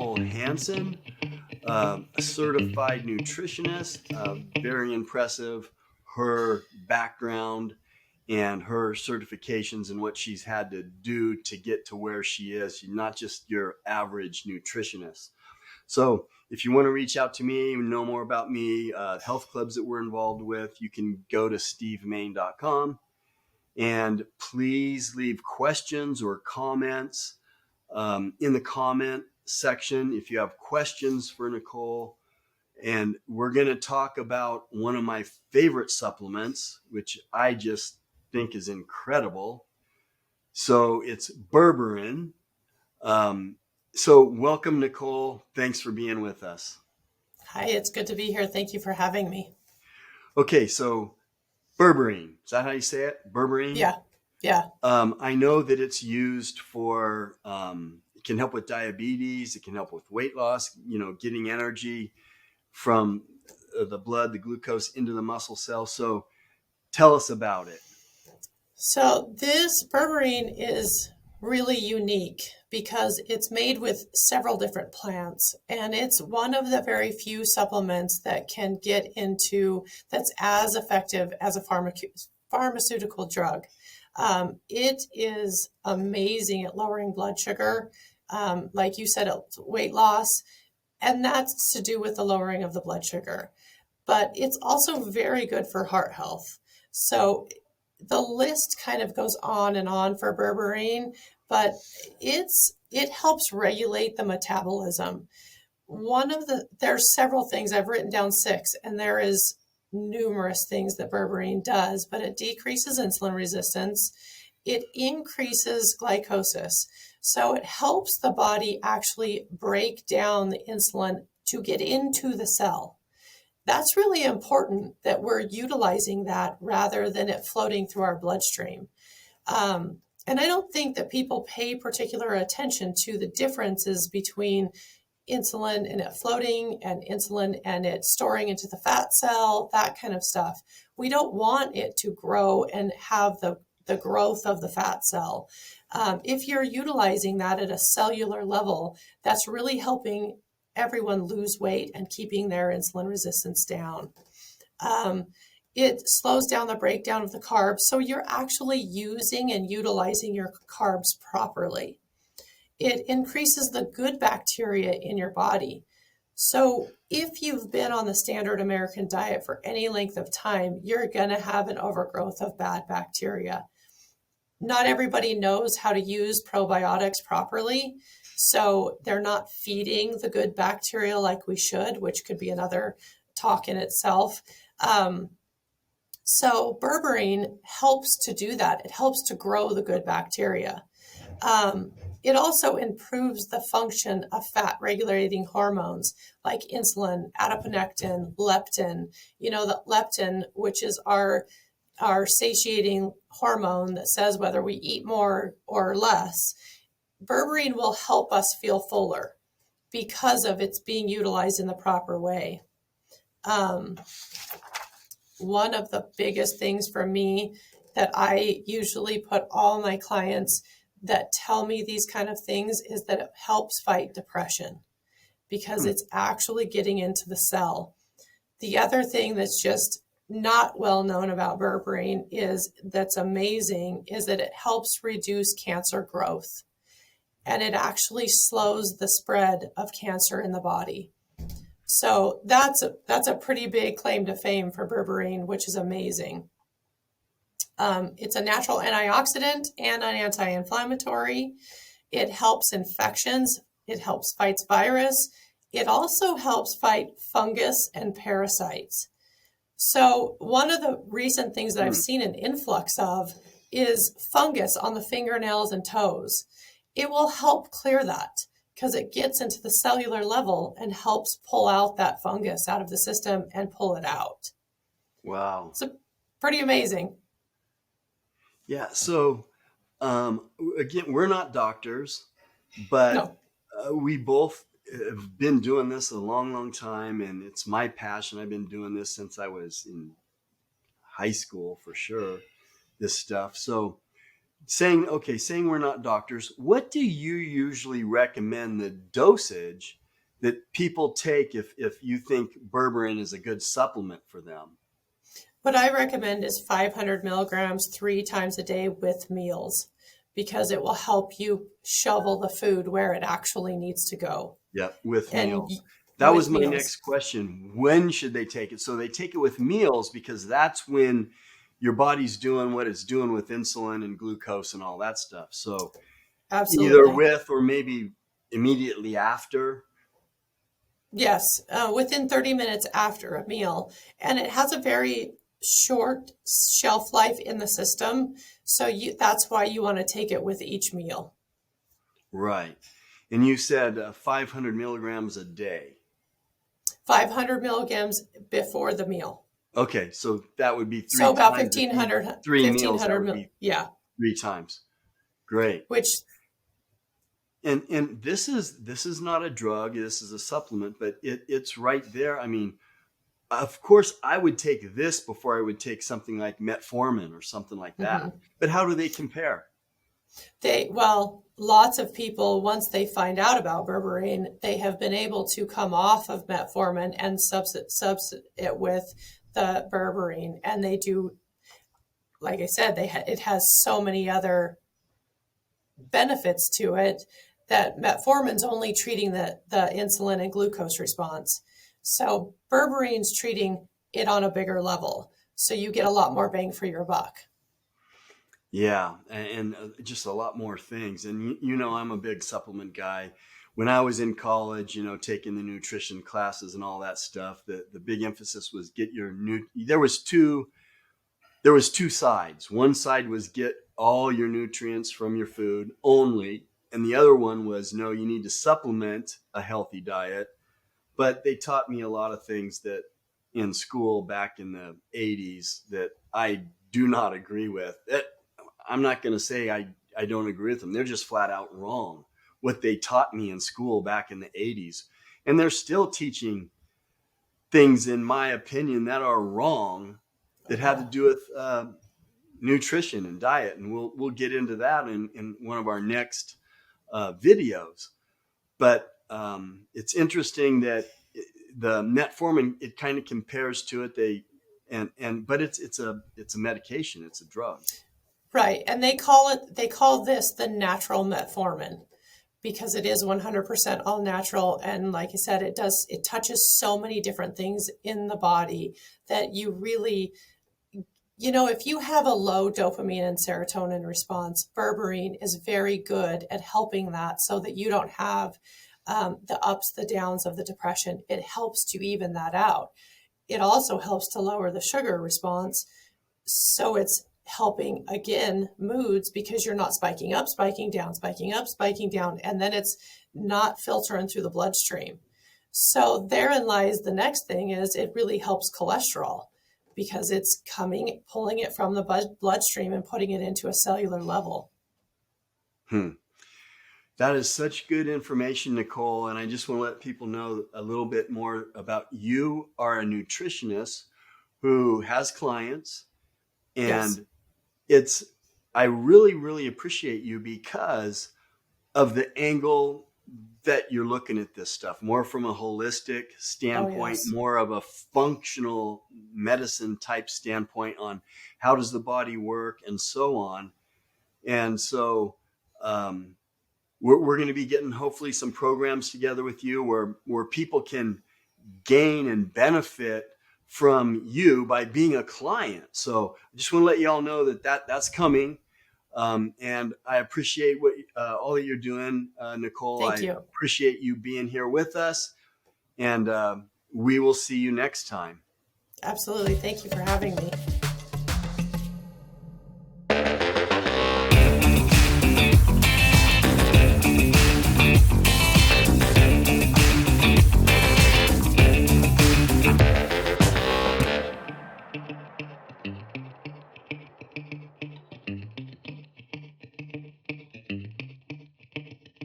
Nicole Hansen, a certified nutritionist. Very impressive, her background and her certifications and what she's had to do to get to where she is. She's not just your average nutritionist. So if you want to reach out to me, know more about me, health clubs that we're involved with, you can go to stevemain.com. And please leave questions or comments in the comment section if you have questions for Nicole. And we're going to talk about one of my favorite supplements, which I just think is incredible. So it's Berberine. So welcome, Nicole. Thanks for being with us. Hi, it's good to be here. Thank you for having me. Okay, so Berberine, is that how you say it? Berberine? Yeah. I know that it's used for, it can help with diabetes. It can help with weight loss, getting energy from the blood, the glucose into the muscle cell. So tell us about it. So this berberine is really unique because it's made with several different plants, and it's one of the very few supplements that can get into that's as effective as a pharmaceutical drug. It is amazing at lowering blood sugar. Like you said, it's weight loss, and that's to do with the lowering of the blood sugar. But it's also very good for heart health. So the list kind of goes on and on for berberine, but it helps regulate the metabolism. There's several things, I've written down 6, and there is numerous things that berberine does, but it decreases insulin resistance. It increases glycosis. So it helps the body actually break down the insulin to get into the cell. That's really important that we're utilizing that rather than it floating through our bloodstream. And I don't think that people pay particular attention to the differences between insulin and it floating and insulin and it storing into the fat cell, that kind of stuff. We don't want it to grow and have the growth of the fat cell. If you're utilizing that at a cellular level, that's really helping everyone lose weight and keeping their insulin resistance down. It slows down the breakdown of the carbs, so you're actually using and utilizing your carbs properly. It increases the good bacteria in your body. So if you've been on the standard American diet for any length of time, you're going to have an overgrowth of bad bacteria. Not everybody knows how to use probiotics properly, so they're not feeding the good bacteria like we should, which could be another talk in itself. So berberine helps to do that. It helps to grow the good bacteria. It also improves the function of fat regulating hormones like insulin, adiponectin, leptin. The leptin, which is our satiating hormone that says whether we eat more or less. Berberine will help us feel fuller because of its being utilized in the proper way. One of the biggest things for me that I usually put all my clients that tell me these kind of things is that it helps fight depression because it's actually getting into the cell. The other thing that's just not well known about berberine that's amazing is that it helps reduce cancer growth, and it actually slows the spread of cancer in the body. So that's a pretty big claim to fame for berberine, which is amazing. It's a natural antioxidant and an anti-inflammatory. It helps infections. It helps fight virus. It also helps fight fungus and parasites. So one of the recent things that I've seen an influx of is fungus on the fingernails and toes. It will help clear that because it gets into the cellular level and helps pull out that fungus out of the system and pull it out. Wow. So pretty amazing. Yeah. So again, we're not doctors, but we both have been doing this a long, long time, and it's my passion. I've been doing this since I was in high school for sure, this stuff. So saying we're not doctors, what do you usually recommend the dosage that people take if you think berberine is a good supplement for them? What I recommend is 500 milligrams 3 times a day with meals because it will help you shovel the food where it actually needs to go. Yeah, with And meals. That was with my meals. next question. When should they take it? So they take it with meals because that's when your body's doing what it's doing with insulin and glucose and all that stuff. So either Absolutely. with or maybe immediately after. Yes, within 30 minutes after a meal. And it has a very short shelf life in the system. So that's why you want to take it with each meal. Right. And you said 500 milligrams a day. 500 milligrams before the meal. Okay, so that would be So three about times. If you eat 1500, three meals, that 1500, would be yeah, 3 times. Great. which, And this is not a drug. This is a supplement, but it's right there. I mean, of course, I would take this before I would take something like metformin or something like that. mhm. But how do they compare? Well, lots of people, once they find out about berberine, they have been able to come off of metformin and substitute it with the berberine. And they do, like I said, it has so many other benefits to it that metformin's only treating the insulin and glucose response. So berberine's treating it on a bigger level. So you get a lot more bang for your buck. Yeah, and just a lot more things. And I'm a big supplement guy. When I was in college, taking the nutrition classes and all that stuff, the big emphasis was get your new. There was two sides. One side was get all your nutrients from your food only, and the other one was no, you need to supplement a healthy diet. But they taught me a lot of things that in school back in the 80s that I do not agree with. I'm not going to say I don't agree with them. They're just flat out wrong. What they taught me in school back in the 80s. And they're still teaching things, in my opinion, that are wrong that had to do with nutrition and diet. And we'll get into that in one of our next videos. But it's interesting that the metformin, it kind of compares to it. But it's a medication. It's a drug. Right. And they call this the natural metformin because it is 100% all natural. And like I said, it touches so many different things in the body that you really, if you have a low dopamine and serotonin response, berberine is very good at helping that so that you don't have the ups, the downs of the depression. It helps to even that out. It also helps to lower the sugar response. So it's helping, again, moods because you're not spiking up, spiking down, spiking up, spiking down, and then it's not filtering through the bloodstream. So therein lies the next thing is it really helps cholesterol because it's pulling it from the bloodstream and putting it into a cellular level. That is such good information, Nicole. And I just want to let people know a little bit more about you are a nutritionist who has clients. Yes. And I really, really appreciate you because of the angle that you're looking at this stuff, more from a holistic standpoint, yes. more of a functional medicine type standpoint on how does the body work and so on. And so we're going to be getting hopefully some programs together with you where people can gain and benefit from you by being a client. So I just want to let you all know that's coming. And I appreciate all that you're doing, Nicole. Thank you. Appreciate you being here with us. And we will see you next time. Absolutely. Thank you for having me.